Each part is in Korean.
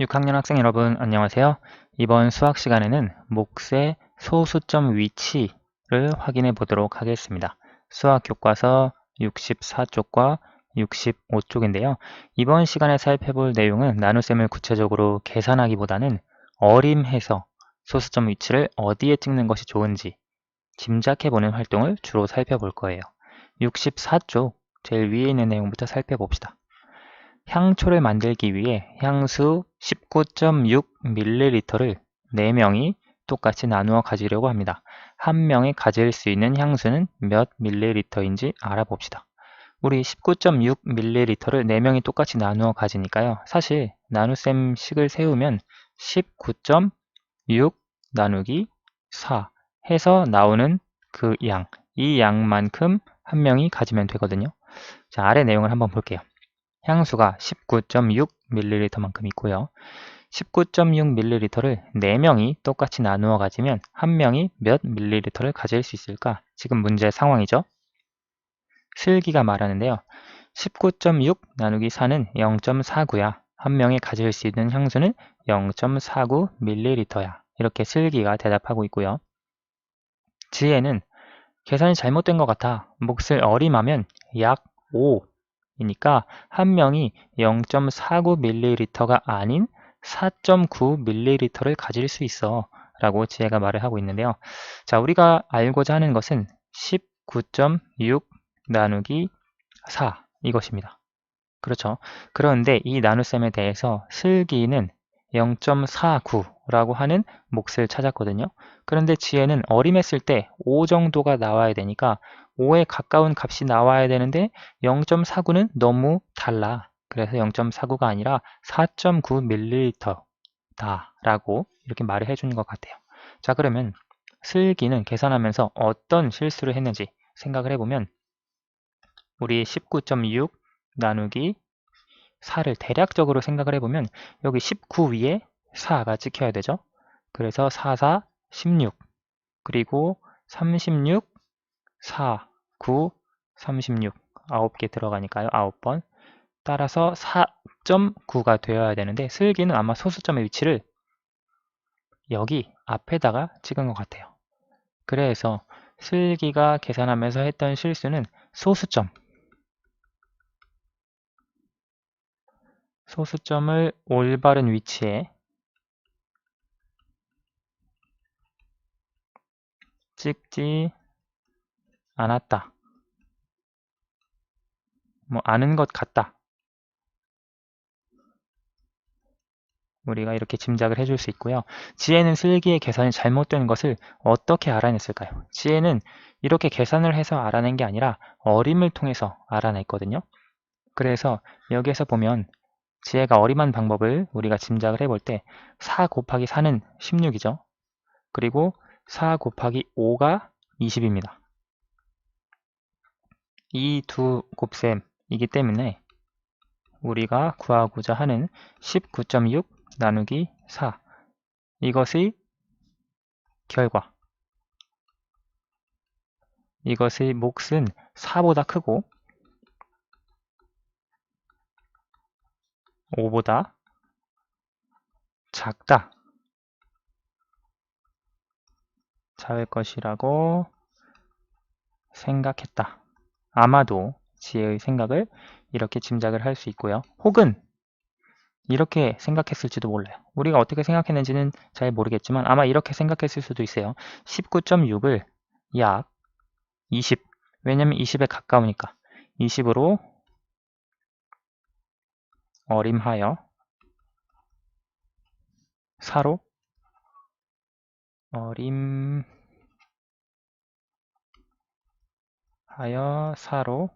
6학년 학생 여러분 안녕하세요. 이번 수학 시간에는 몫의 소수점 위치를 확인해 보도록 하겠습니다. 수학 교과서 64쪽과 65쪽인데요. 이번 시간에 살펴볼 내용은 나눗셈을 구체적으로 계산하기보다는 어림해서 소수점 위치를 어디에 찍는 것이 좋은지 짐작해보는 활동을 주로 살펴볼 거예요. 64쪽 제일 위에 있는 내용부터 살펴봅시다. 향초를 만들기 위해 향수 19.6ml를 4명이 똑같이 나누어 가지려고 합니다. 한 명이 가질 수 있는 향수는 몇 ml인지 알아봅시다. 우리 19.6ml를 4명이 똑같이 나누어 가지니까요. 사실 나눗셈 식을 세우면 19.6 나누기 4 해서 나오는 그 양, 이 양만큼 한 명이 가지면 되거든요. 자, 아래 내용을 한번 볼게요. 향수가 19.6ml만큼 있고요. 19.6ml를 4명이 똑같이 나누어 가지면 한 명이 몇 ml를 가질 수 있을까? 지금 문제 상황이죠. 슬기가 말하는데요. 19.6 나누기 4는 0.49야. 한 명이 가질 수 있는 향수는 0.49ml야. 이렇게 슬기가 대답하고 있고요. 지혜는 계산이 잘못된 것 같아. 몫을 어림하면 약 5 이니까 한 명이 0.49ml가 아닌 4.9ml를 가질 수 있어 라고 지혜가 말을 하고 있는데요. 자, 우리가 알고자 하는 것은 19.6 나누기 4 이것입니다. 그렇죠. 그런데 이 나눗셈에 대해서 슬기는 0.49라고 하는 몫을 찾았거든요. 그런데 지혜는 어림했을 때 5 정도가 나와야 되니까 5에 가까운 값이 나와야 되는데 0.49는 너무 달라. 그래서 0.49가 아니라 4.9ml다 라고 이렇게 말을 해주는 것 같아요. 자, 그러면 슬기는 계산하면서 어떤 실수를 했는지 생각을 해보면 우리 19.6 나누기 4를 대략적으로 생각을 해보면 여기 19 위에 4가 찍혀야 되죠. 그래서 4, 4, 16 그리고 36, 4, 9, 36 9개 들어가니까요. 9번 따라서 4.9가 되어야 되는데 슬기는 아마 소수점의 위치를 여기 앞에다가 찍은 것 같아요. 그래서 슬기가 계산하면서 했던 실수는 소수점을 올바른 위치에 찍지 않았다. 뭐 아는 것 같다. 우리가 이렇게 짐작을 해줄 수 있고요. 지혜는 슬기의 계산이 잘못된 것을 어떻게 알아냈을까요? 지혜는 이렇게 계산을 해서 알아낸 게 아니라 어림을 통해서 알아냈거든요. 그래서 여기에서 보면 지혜가 어림한 방법을 우리가 짐작을 해볼 때 4 곱하기 4는 16이죠. 그리고 4 곱하기 5가 20입니다. 이 두 곱셈이기 때문에 우리가 구하고자 하는 19.6 나누기 4 이것의 결과 이것의 몫은 4보다 크고 5보다 작을 것이라고 생각했다. 아마도 지혜의 생각을 이렇게 짐작을 할 수 있고요. 혹은 이렇게 생각했을지도 몰라요. 우리가 어떻게 생각했는지는 잘 모르겠지만 아마 이렇게 생각했을 수도 있어요. 19.6을 약 20, 왜냐면 20에 가까우니까 20으로 어림하여 4로 어림하여 4로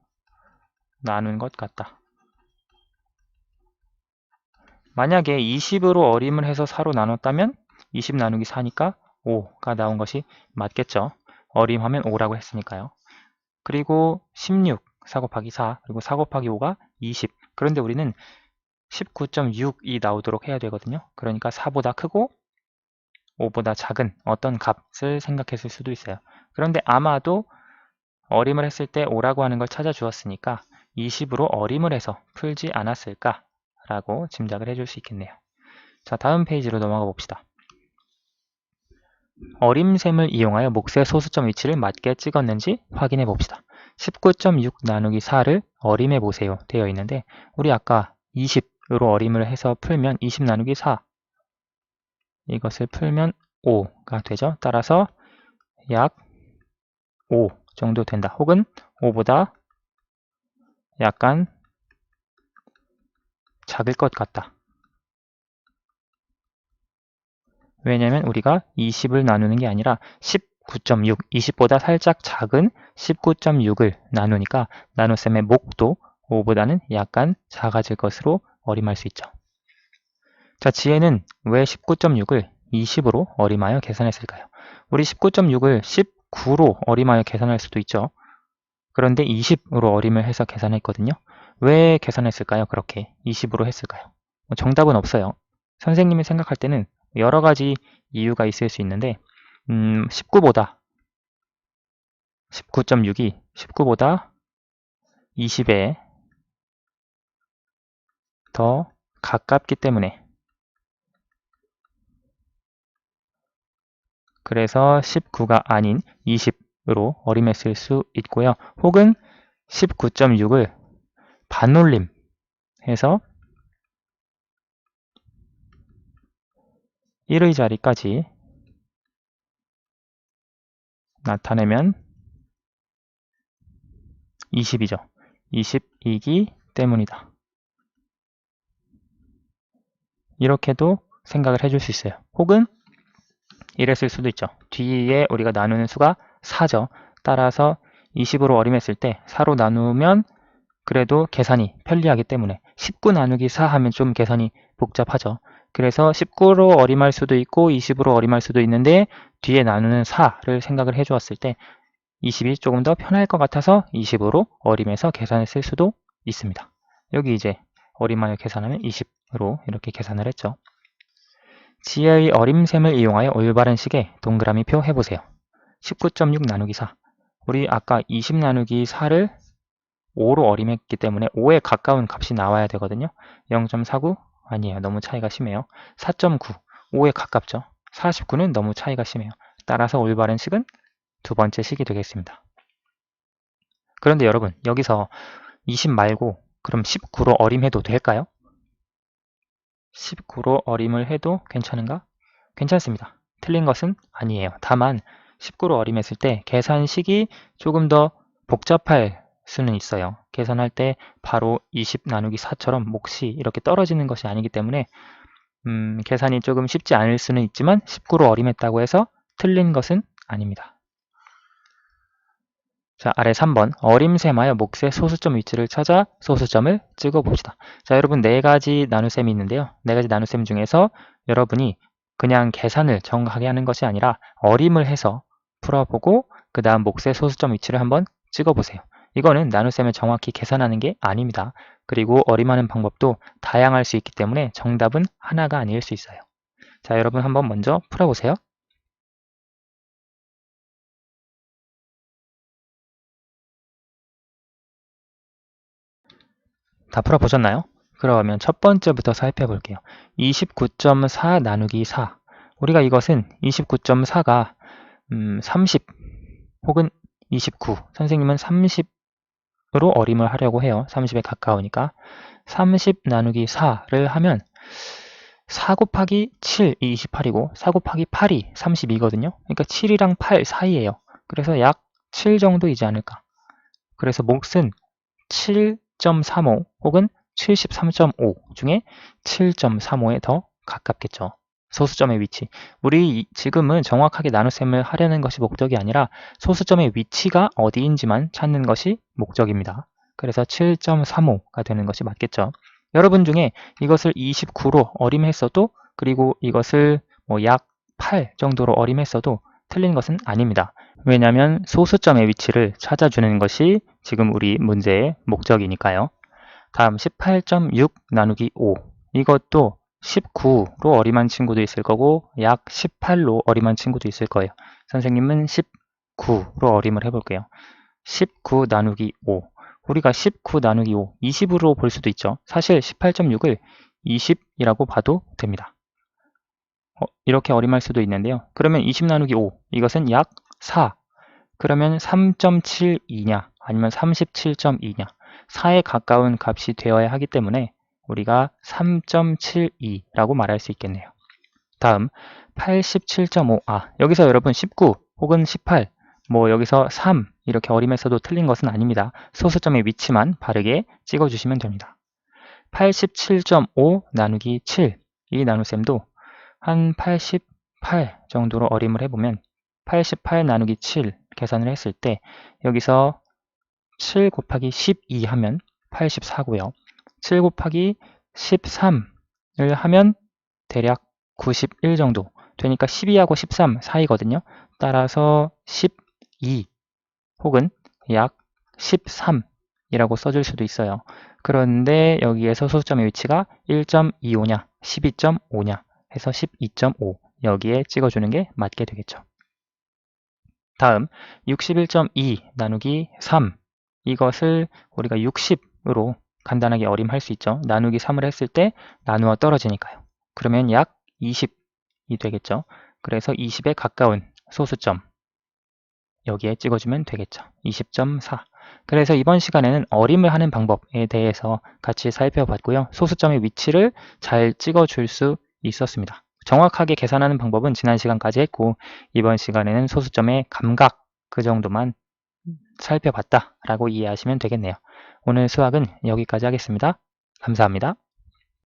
나눈 것 같다. 만약에 20으로 어림을 해서 4로 나눴다면 20 나누기 4니까 5가 나온 것이 맞겠죠. 어림하면 5라고 했으니까요. 그리고 16, 4 곱하기 4, 그리고 4 곱하기 5가 20. 그런데 우리는 19.6이 나오도록 해야 되거든요. 그러니까 4보다 크고 5보다 작은 어떤 값을 생각했을 수도 있어요. 그런데 아마도 어림을 했을 때 5라고 하는 걸 찾아주었으니까 20으로 어림을 해서 풀지 않았을까 라고 짐작을 해줄 수 있겠네요. 자, 다음 페이지로 넘어가 봅시다. 어림셈을 이용하여 몫의 소수점 위치를 맞게 찍었는지 확인해 봅시다. 19.6 나누기 4를 어림해 보세요 되어 있는데 우리 아까 20으로 어림을 해서 풀면 20 나누기 4 이것을 풀면 5가 되죠. 따라서 약 5 정도 된다. 혹은 5보다 약간 작을 것 같다. 왜냐면 우리가 20을 나누는 게 아니라 19.6, 20보다 살짝 작은 19.6을 나누니까 나눗셈의 목도 5보다는 약간 작아질 것으로 어림할 수 있죠. 자, 지혜는 왜 19.6을 20으로 어림하여 계산했을까요? 우리 19.6을 19로 어림하여 계산할 수도 있죠. 그런데 20으로 어림을 해서 계산했거든요. 왜 계산했을까요? 그렇게 20으로 했을까요? 정답은 없어요. 선생님이 생각할 때는 여러 가지 이유가 있을 수 있는데 19보다 19.6이 19보다 20에 더 가깝기 때문에 그래서 19가 아닌 20으로 어림했을 수 있고요. 혹은 19.6을 반올림 해서 1의 자리까지 나타내면 20이죠. 20이기 때문이다. 이렇게도 생각을 해줄 수 있어요. 혹은 이랬을 수도 있죠. 뒤에 우리가 나누는 수가 4죠. 따라서 20으로 어림했을 때 4로 나누면 그래도 계산이 편리하기 때문에 19 나누기 4 하면 좀 계산이 복잡하죠. 그래서 19로 어림할 수도 있고 20으로 어림할 수도 있는데 뒤에 나누는 4를 생각을 해주었을 때 20이 조금 더 편할 것 같아서 20으로 어림해서 계산을 쓸 수도 있습니다. 여기 이제 어림하여 계산하면 20으로 이렇게 계산을 했죠. 지혜의 어림셈을 이용하여 올바른 식의 동그라미표 해보세요. 19.6 나누기 4 우리 아까 20 나누기 4를 5로 어림했기 때문에 5에 가까운 값이 나와야 되거든요. 0.49? 아니에요. 너무 차이가 심해요. 4.9 5에 가깝죠. 49는 너무 차이가 심해요. 따라서 올바른 식은 두 번째 식이 되겠습니다. 그런데 여러분 여기서 20 말고 그럼 19로 어림해도 될까요? 19로 어림을 해도 괜찮은가? 괜찮습니다. 틀린 것은 아니에요. 다만 19로 어림했을 때 계산식이 조금 더 복잡할 수는 있어요. 계산할 때 바로 20 나누기 4처럼 몫이 이렇게 떨어지는 것이 아니기 때문에 계산이 조금 쉽지 않을 수는 있지만 19로 어림했다고 해서 틀린 것은 아닙니다. 자, 아래 3번 어림셈하여 몫의 소수점 위치를 찾아 소수점을 찍어 봅시다. 자, 여러분 네 가지 나눗셈이 있는데요. 네 가지 나눗셈 중에서 여러분이 그냥 계산을 정확하게 하는 것이 아니라 어림을 해서 풀어보고 그 다음 몫의 소수점 위치를 한번 찍어 보세요. 이거는 나눗셈을 정확히 계산하는 게 아닙니다. 그리고 어림하는 방법도 다양할 수 있기 때문에 정답은 하나가 아닐 수 있어요. 자, 여러분 한번 먼저 풀어보세요. 다 풀어보셨나요? 그러면 첫 번째부터 살펴볼게요. 29.4 나누기 4 우리가 이것은 29.4가 30 혹은 29 선생님은 30으로 어림을 하려고 해요. 30에 가까우니까 30 나누기 4를 하면 4 곱하기 7이 28이고 4 곱하기 8이 32거든요. 그러니까 7이랑 8 사이예요. 그래서 약 7 정도이지 않을까. 그래서 몫은 7.35 혹은 73.5 중에 7.35에 더 가깝겠죠. 소수점의 위치. 우리 지금은 정확하게 나눗셈을 하려는 것이 목적이 아니라 소수점의 위치가 어디인지만 찾는 것이 목적입니다. 그래서 7.35가 되는 것이 맞겠죠. 여러분 중에 이것을 29로 어림했어도 그리고 이것을 약 8 정도로 어림했어도 틀린 것은 아닙니다. 왜냐하면 소수점의 위치를 찾아주는 것이 지금 우리 문제의 목적이니까요. 다음 18.6 나누기 5 이것도 19로 어림한 친구도 있을 거고 약 18로 어림한 친구도 있을 거예요. 선생님은 19로 어림을 해볼게요. 19 나누기 5 우리가 19 나누기 5 20으로 볼 수도 있죠. 사실 18.6을 20이라고 봐도 됩니다. 이렇게 어림할 수도 있는데요. 그러면 20 나누기 5, 이것은 약 4. 그러면 3.72냐 아니면 37.2냐 4에 가까운 값이 되어야 하기 때문에 우리가 3.72라고 말할 수 있겠네요. 다음 87.5, 여기서 여러분 19 혹은 18, 뭐 여기서 3 이렇게 어림했어도 틀린 것은 아닙니다. 소수점의 위치만 바르게 찍어주시면 됩니다. 87.5 나누기 7, 이 나눗셈도 한 88 정도로 어림을 해보면 88 나누기 7 계산을 했을 때 여기서 7 곱하기 12 하면 84고요. 7 곱하기 13을 하면 대략 91 정도 되니까 12하고 13 사이거든요. 따라서 12 혹은 약 13이라고 써줄 수도 있어요. 그런데 여기에서 소수점의 위치가 1.25냐 12.5냐 해서 12.5 여기에 찍어주는 게 맞게 되겠죠. 다음 61.2 나누기 3, 이것을 우리가 60으로 간단하게 어림할 수 있죠. 나누기 3을 했을 때 나누어 떨어지니까요. 그러면 약 20이 되겠죠. 그래서 20에 가까운 소수점 여기에 찍어주면 되겠죠. 20.4. 그래서 이번 시간에는 어림을 하는 방법에 대해서 같이 살펴봤고요. 소수점의 위치를 잘 찍어줄 수 있었습니다. 정확하게 계산하는 방법은 지난 시간까지 했고 이번 시간에는 소수점의 감각 그 정도만 살펴봤다라고 이해하시면 되겠네요. 오늘 수학은 여기까지 하겠습니다. 감사합니다.